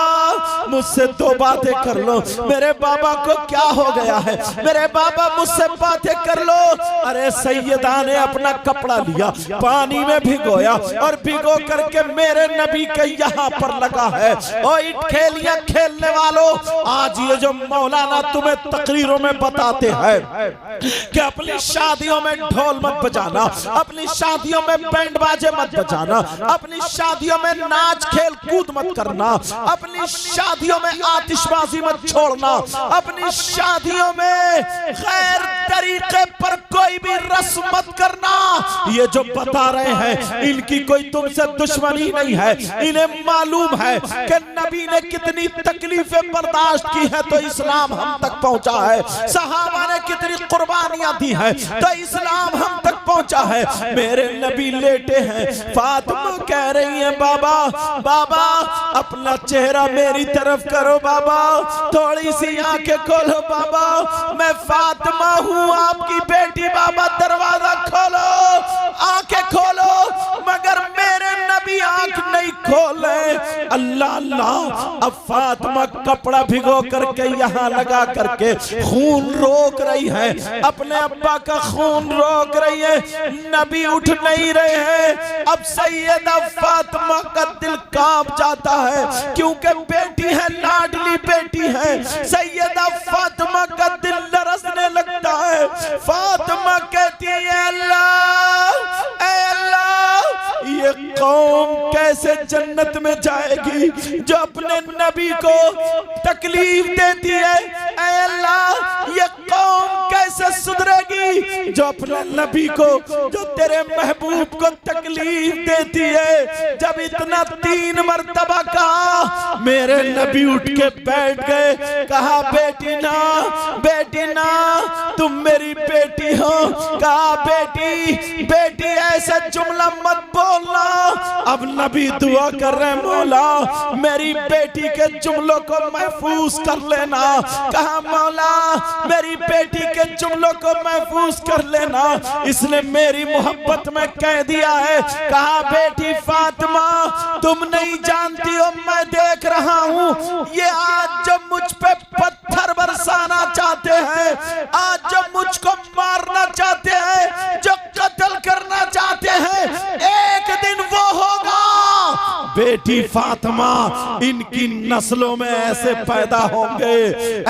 मुझसे दो बातें कर लो, मेरे बाबा को क्या हो गया है, मेरे बाबा मुझसे बातें कर लो। अरे सैयदा ने अपना कपड़ा लिया, पानी में भिगोया और भिगो करके मेरे नबी के यहाँ पर लगा है। ओ इट खेलियां खेलने वालों, आज ये जो मौलाना तुम्हें तकरीरों में बताते हैं कि अपनी शादियों में ढोल मत बजाना, अपनी शादियों में बैंड बाजे मत बजाना, अपनी शादियों में नाच खेल कूद मत करना, अपनी शादियों में आतिशबाजी मत छोड़ना, अपनी शादियों में गैर तरीके पर कोई भी रस्म मत करना। ये जो बता रहे हैं इनकी कोई तुमसे दुश्मनी नहीं है, इन्हें मालूम है कि नबी ने कितनी तकलीफें बर्दाश्त की है तो इस्लाम हम तक पहुंचा है, सहाबा ने कितनी कुर्बानियां दी है तो इस्लाम हम तक पहुंचा है। मेरे नबी लेटे हैं, फातिमा कह रही है बाबा बाबा अपना चेहरा मेरी तरफ करो बाबा, थोड़ी सी आंखें खोलो बाबा, मैं फातिमा हूँ आपकी बेटी बाबा, दरवाजा खोलो, आंखें खोलो। मगर मेरे नबी आंख नहीं खोले। अल्लाह अल्लाह, अब फातिमा कपड़ा भिगो करके यहाँ लगा करके खून रोक रही है, अपने अब्बा का खून रोक रही है, नबी उठ नहीं रहे हैं। अब सैयदा फातिमा का दिल कांप जाता है क्योंकि बेटी है, लाडली बेटी है, सैयदा फातिमा का दिल लरसने लगता है। फातिमा कहती है अल्लाह ऐ अल्लाह, ये कौम कैसे जन्नत में जाएगी जो अपने नबी को तकलीफ देती है। ऐ अल्लाह, ये कौम कैसे सुधरेगी जो अपने नबी को, जो तेरे महबूब को तकलीफ देती है। जब इतना 3 मर्तबा कहा, मेरे नबी उठ के बैठ गए, कहा बेटी ना, बेटी ना, तुम मेरी बेटी हो। कहा बेटी बेटी ऐसा जुमला मत बोलना। अब नबी दुआ कर रहे, मौला मेरी बेटी के जुमलों को महफूज कर लेना। कहा मौला मेरी बेटी के जुमलों को महफूज कर लेना, इसने मेरी मोहब्बत में कह दिया है। कहा बेटी फातिमा तुम नहीं जानती हो, मैं देख रहा हूँ ये आज जब मुझ पे पत्थर बरसाना चाहते हैं, आज जब मुझको मारना चाहते हैं, जो कत्ल करना चाहते हैं, एक दिन वो होगा। बेटी फातिमा इनकी नस्लों में ऐसे पैदा होंगे,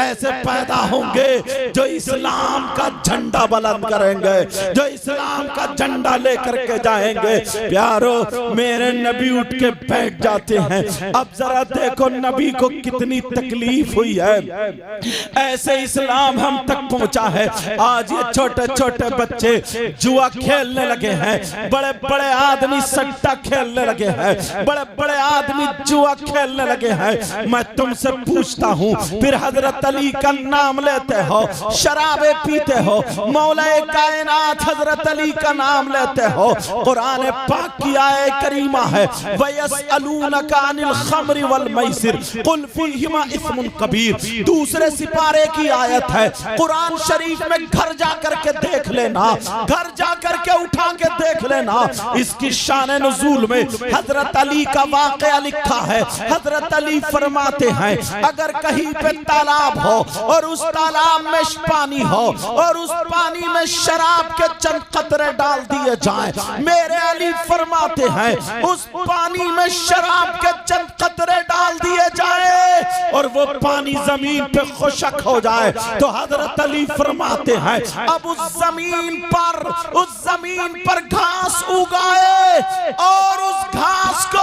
ऐसे पैदा होंगे जो इस्लाम का झंडा बुलंद करेंगे, जो इस्लाम का झंडा लेकर के जाएंगे। प्यारो मेरे नबी उठ के बैठ जाते हैं। अब जरा देखो नबी को कितनी तकलीफ हुई है, ऐसे इस्लाम हम तक पहुंचा है। आज ये छोटे छोटे बच्चे जुआ खेलने लगे हैं, बड़े बड़े आदमी सट्टा खेलने लगे हैं, बड़े बड़े आदमी जुआ खेलने लगे हैं। मैं तुमसे पूछता हूँ, फिर हजरत अली का नाम लेते हो, शराबे पीते हो, मौलाए कायनात हजरत अली का नाम लेते हो। कुरान पाक की आयत करीमा है, वयसअलूनका अनिल खम्रि वल मैसिर कुल फीहिमा इस्मुन कबीर। दूसरे सिपारे की आयत है, कुरान शरीफ में घर जाकर के देख लेना, घर जाकर के उठा के देख लेना। इसकी शान नुज़ूल में हजरत अली का वाक़या लिखा है। हजरत अली फरमाते हैं अगर कहीं पे तालाब हो और उस तालाब में पानी हो और उस पानी में शराब के चंद कतरे डाल दिए जाएं, मेरे अली फरमाते हैं उस पानी में शराब के चंद कतरे डाल दिए जाएं और वो पानी जमीन पे खुशक हो जाए, तो हजरत अली फरमाते हैं अब उस जमीन पर घास उगाए और उस घास को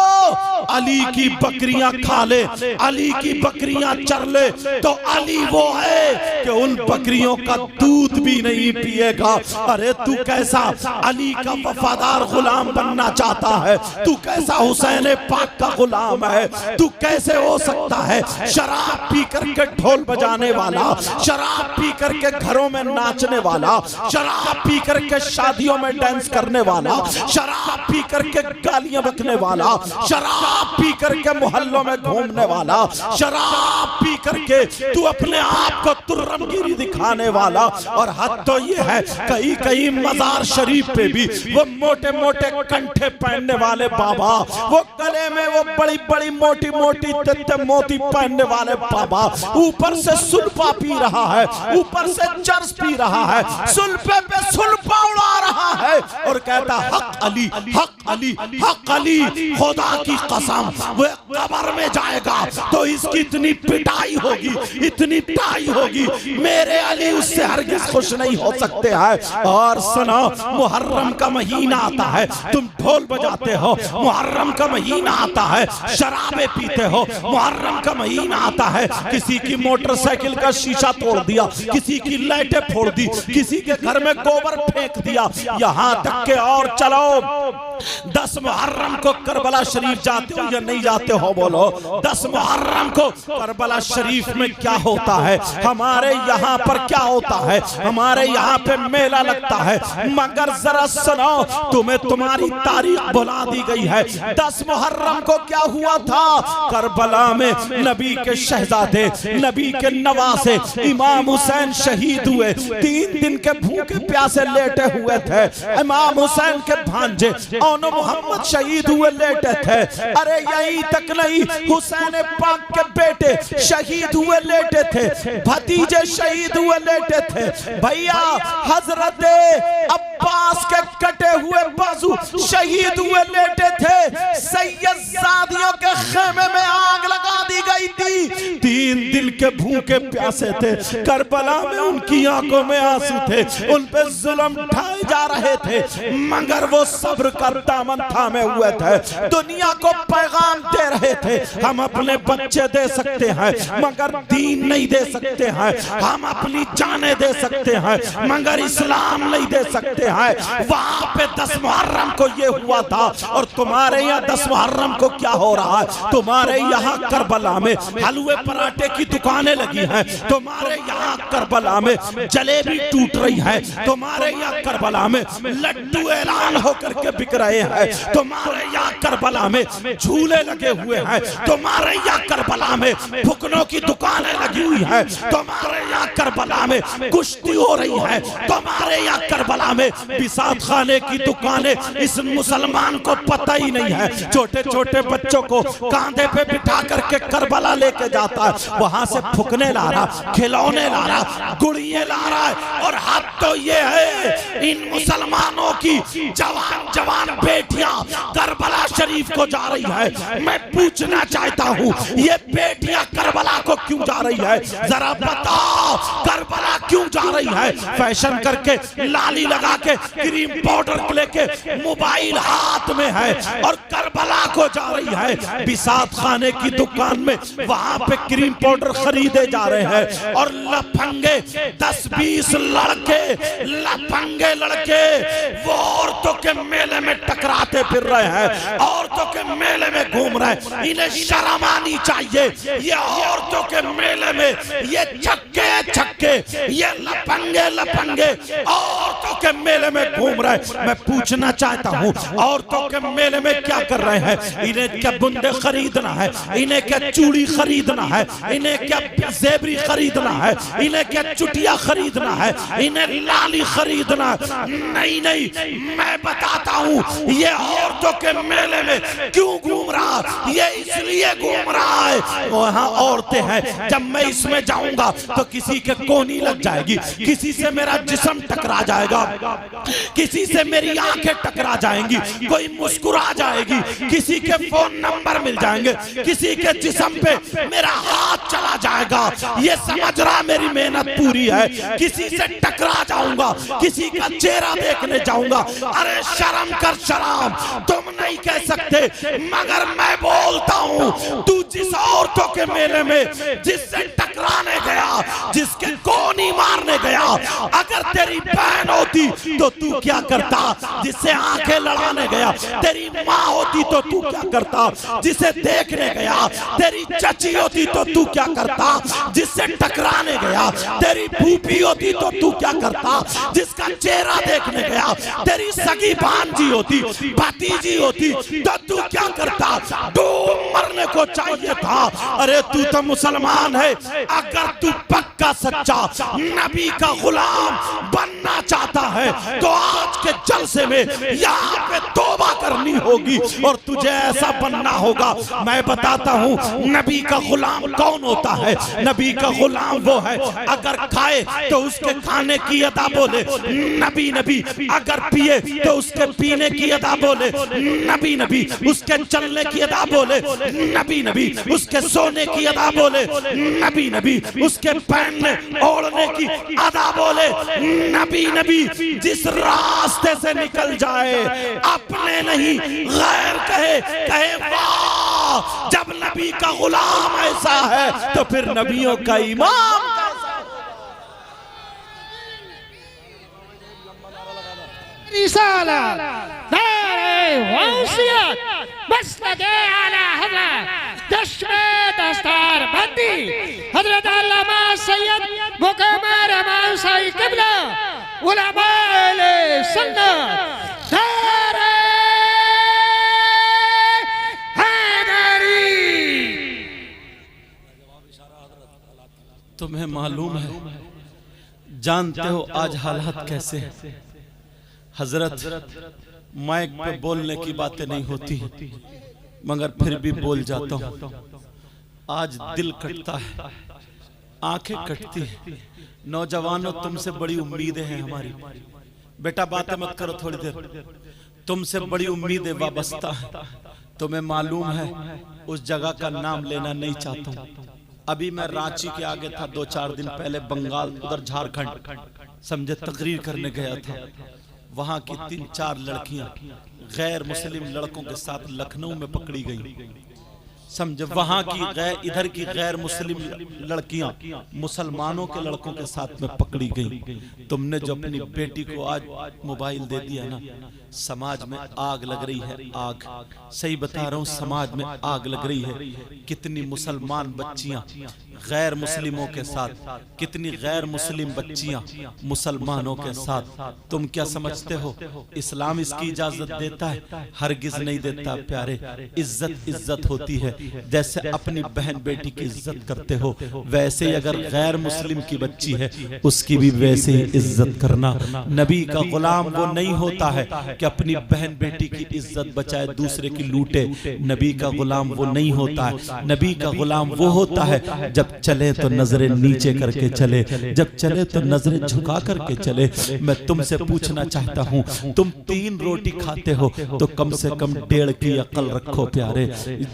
अली की बकरियां खा ले, अली की बकरियां चर ले, तो अली वो है कि उन बकरियों का दूध भी नहीं पिएगा। अरे तू कैसा अली का वफादार गुलाम बनना चाहता है, तू कैसा हुसैन पाक का गुलाम है, तू कैसे हो सकता है शराब पी करके ढोल बजाने वाला, शराब पी करके घरों में नाचने वाला, शराब पी करके शादियों में डांस करने वाला, शराब पी करके गालियां बकने वाला, शराब पी करके मोहल्लों में घूमने वाला, शराब पी करके तू अपने आप को तुर्रमगिरी दिखाने वाला। और हद तो ये है कहीं कहीं मजार शरीफ पे भी वो मोटे मोटे कंठे पहनने वाले बाबा, वो गले में वो बड़ी बड़ी मोटी मोटी तत्ते मोती पहनने वाले बाबा ऊपर से सुल्फा पी रहा है, ऊपर से चर्स पी रहा है, सुल्फे पे सुल्फा उड़ा रहा है और कहता हक अली हक अली हक अली। खुदा की कसम वो कब्र में जाएगा तो इसकी इतनी पिटाई होगी, इतनी पिटाई होगी, मेरे अली उससे हरगिज खुश नहीं हो सकते हैं। और सुनो मुहर्रम का महीना आता है, तुम ढोल बजाते हो, मुहर्रम का महीना आता है, शराबे पीते हो, मुहर्रम का महीना आता है, किसी की मोटरसाइकिल का शीशा तोड़ दिया, किसी की लाइटें फोड़ दी, किसी के घर में गोबर फेंक दिया। यहाँ यहाँ तक के और चलो 10 मुहर्रम को करबला शरीफ जाते हो या नहीं जाते हो? बोलो 10 मुहर्रम को करबला शरीफ में क्या होता है? हमारे यहाँ पर क्या होता है? हमारे यहाँ पे मेला लगता है, मगर जरा सुनो, तुम्हें तुम्हारी तारीख बुला दी गई है। 10 मुहर्रम को क्या हुआ था? करबला में नबी के शहजादे, नबी के नवासे इमाम हुसैन शहीद हुए। 3 दिन के भूखे प्यासे लेटे हुए थे। इमाम हुसैन के भांजे औनो मोहम्मद शहीद हुए लेटे थे। अरे यहीं तक नहीं, हुसैन पाक के बेटे शहीद हुए लेटे थे, भतीजे शहीद हुए लेटे थे। भैया हजरत अब्बास के कटे हुए बाजू शहीद हुए लेटे थे। सैयदजादियों के खेमे में आग लगा दी गई थी। 3 दिन के भूखे प्यासे थे। करबला में उनकी आंखों में आंसू थे, उन पे जुल्म ढाए जा रहे थे, मगर वो सब्र का दामन थामे हुए थे। दुनिया को पैगाम दे रहे थे, हम अपने बच्चे दे सकते हैं मगर दीन नहीं दे सकते हैं। हम अपनी जानें दे सकते हैं मगर इस्लाम नहीं दे सकते हैं। वहां पे 10 मुहर्रम को ये हुआ था, और तुम्हारे यहाँ 10 मुहर्रम को क्या हो रहा है? तुम्हारे यहाँ करबला में हलवे पराठे की दुकानें लगी हैं, तुम्हारे यहाँ करबला में जलेबी टूट रही है, तुम्हारे यहाँ करबला में लड्डू ऐलान होकर के बिक रहे हैं, तुम्हारे यहाँ करबला में झूले लगे हुए हैं, तुम्हारे यहाँ करबला में फुकनों की दुकानें लगी हुई हैं, तुम्हारे यहाँ करबला में कुश्ती हो रही है, तुम्हारे यहाँ करबला में बिसात खाने की दुकानें। इस मुसलमान को पता ही नहीं है, छोटे छोटे बच्चों को कांधे पे बिठा करके करबला लेके जाता है, वहां से फुकने ला रहा, खिलौने ला रहा, गुड़िये ला रहा है। और हाथ तो ये है, इन मुसलमानों की जवान जवान बेटियां करबला शरीफ को जा रही है। मैं पूछना चाहता हूँ, ये बेटियां करबला को क्यों जा रही है? जरा बताओ, करबला क्यों जा रही है? फैशन करके, लाली लगा के, क्रीम पाउडर लेके, मोबाइल हाथ में है और करबला को जा रही है। बिसात खाने की दुकान में वहां पे क्रीम पाउडर खरीदे जा रहे हैं, और लफंगे 10-20 लड़के, लफंगे लड़के वो औरतों के मेले में टकराते फिर रहे हैं, औरतों के मेले में घूम रहे हैं। इन्हें शर्म आनी चाहिए। ये औरतों के मेले में ये छक्के छक्के, ये लफंगे लफंगे औरतों के मेले में घूम रहे हैं। मैं पूछना चाहता हूँ, औरतों के मेले में क्या कर रहे हैं? इन्हें क्या बुंदे खरीदना है? इन्हें क्या चूड़ी खरीदना है? इन्हें क्या जेबरी खरीदना है? इन्हें क्या चुटिया खरीदना है? इन्हें लाली खरीदना? नहीं नहीं, मैं बताता हूँ ये औरतों के मेले में क्यों घूम रहा। ये इसलिए घूम रहा है, वहाँ औरतें हैं, जब मैं इसमें जाऊंगा तो किसी के कोनी लग जाएगी, किसी से मेरा जिस्म टकरा जाएगा, किसी से मेरी आंखें टकरा जाएंगी, कोई मुस्कुरा जाएगी, किसी के फोन नंबर मिल जाएंगे, किसी के जिस्म पे मेरा हाथ चला जाएगा। ये समझ रहा मेरी मेहनत पूरी है। किसी से टकरा जाऊंगा, किसी का चेहरा देखने जाऊंगा। अरे शर्म कर शर्म, तुम नहीं कह सकते, मगर मैं बोलता हूँ, तू जिस औरतों के मेले में जिससे टकराने गया, जिसके कोनी मारने गया, अगर तेरी बहन होती तो तू क्या करता? जिससे आंखें लड़ाने गया, तेरी माँ होती तो तू क्या करता? जिसे देखने गया, तेरी चची होती तो तू क्या करता? जिससे टकराने गया, तेरी फूफी होती तो तू क्या करता? जिसका चेहरा देखने गया, तेरी सगी भांजी होती, भतीजी होती तो तू क्या करता? तू मरने को चाहिए था। अरे तू तो मुसलमान है, अगर तू पक्का सच्चा नबी का गुलाम बनना चाहता है तो आज के जलसे में यहाँ पे तौबा करनी होगी और तुझे ऐसा बनना होगा। मैं बताता हूँ नबी का गुलाम कौन होता है। नबी का गुलाम वो है, अगर खाए तो उसके खाने की अदा बोले नबी नबी, अगर पिए तो उसके पीने की अदा बोले नबी नबी, उसके चलने की अदा बोले नबी नबी, उसके सोने की अदा बोले नबी नबी, उसके पहनने ओढ़ने की अदा बोले नबी नबी। जिस रास्ते से निकल जाए अपने नहीं गैर कहे, कहे वाह, जब नबी का गुलाम ऐसा है तो फिर नबियों का इमाम कैसा। रिसालत नारे वसीयत मसलके आला हज़रत चश्मे दस्तार बंदी हज़रत अल्लामा सैयद मुकम्मल रहमान साईं क़िबला उलमाए सुन्नत नारे हैदरी। तुम्हें मालूम है, जानते हो आज हालात कैसे हैं। हजरत माइक पे बोलने की बातें नहीं होती, मगर फिर भी बोल जाता हूँ। आज दिल कटता है, आंखें कटती हैं। नौजवानों, तुमसे बड़ी उम्मीदें हैं हमारी। बेटा बातें मत करो थोड़ी देर, तुमसे बड़ी उम्मीदें वाबस्ता है। तुम्हें मालूम है, उस जगह का नाम लेना नहीं चाहता हूँ। अभी मैं रांची के आगे था, 2-4 दिन पहले बंगाल, उधर झारखंड समझे तकरीर करने गया था। वहां की 3-4 लड़कियां गैर मुस्लिम लड़कों के साथ लखनऊ में पकड़ी गई। समझे, वहां की इधर की गैर मुस्लिम लड़कियां मुसलमानों के लड़कों के साथ में पकड़ी गई। तुमने जो अपनी बेटी को आज मोबाइल दे दिया ना, समाज में आग लग रही है, आग। सही बता रहा हूँ, समाज में आग लग रही है। कितनी मुसलमान बच्चियां गैर मुस्लिमों के साथ, कितनी गैर मुस्लिम बच्चियां मुसलमानों के साथ। तुम क्या समझते हो इस्लाम इसकी इजाजत देता है? हरगिज नहीं देता प्यारे। इज्जत इज्जत होती है। जैसे अपनी बहन बेटी की इज्जत करते हो, वैसे ही अगर गैर मुस्लिम की बच्ची है उसकी भी वैसे ही इज्जत करना। नबी का गुलाम वो नहीं होता है कि अपनी बहन बेटी की इज्जत बचाए दूसरे की लूटे। नबी का गुलाम वो नहीं होता है। नबी का गुलाम वो होता है जब चले तो नजरें नीचे करके चले, जब चले तो नजरें झुका करके चले। मैं तुमसे पूछना चाहता हूँ, तुम 3 रोटी खाते हो तो कम से कम 1.5 की अकल रखो प्यारे।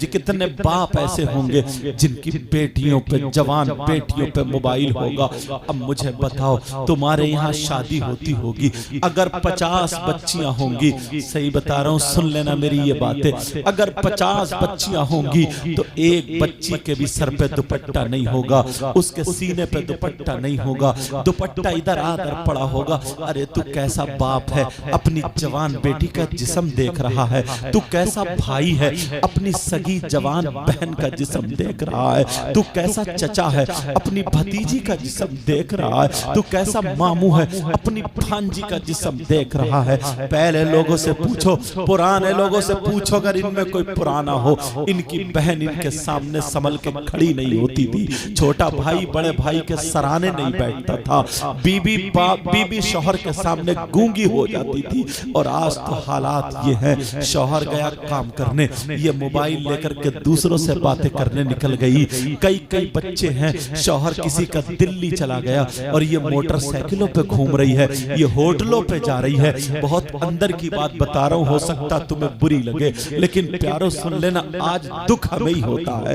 कितने बाप ऐसे होंगे जिनकी बेटियों पे, जवान बेटियों पे मोबाइल होगा। अब मुझे बताओ, तुम्हारे यहाँ शादी होती होगी, अगर 50 बच्चियां होंगी, सही बता रहा हूँ, सुन लेना मेरी ये बातें, अगर 50 बच्चियां होंगी तो एक बच्ची के भी सर पे दुपट्टा नहीं होगा, उसके सीने पे दुपट्टा नहीं होगा, दुपट्टा इधर आधर पड़ा होगा। अरे तू कैसा बाप है, अपनी जवान बेटी का जिस्म देख रहा है? तू कैसा भाई है, अपनी सगी जवान बहन का जिस्म देख रहा है? तू कैसा चचा है, अपनी भतीजी का जिस्म देख रहा है? तू कैसा मामू है, अपनी भांजी का जिस्म देख रहा है? पहले लोगों से पूछो, पुराने लोगों से पूछो, अगर इनमें कोई पुराना हो, इनकी बहन इनके सामने संभल के खड़ी नहीं होती थी। छोटा भाई बड़े भाई के सराहने नहीं बैठता था। बीबी शौहर के सामने गूंगी हो जाती थी। और आज तो हालात ये हैं, शौहर गया काम करने, ये मोबाइल लेकर के दूसरों से बातें करने निकल गई। कई बच्चे हैं, शौहर किसी का दिल्ली चला गया और ये मोटरसाइकिलों पे घूम रही है, ये होटलों पे जा रही है। बहुत अंदर की बात बता रहा हूं, हो सकता तुम्हें बुरी लगे, लेकिन प्यारो सुन लेना, आज दुख हमें ही होता है।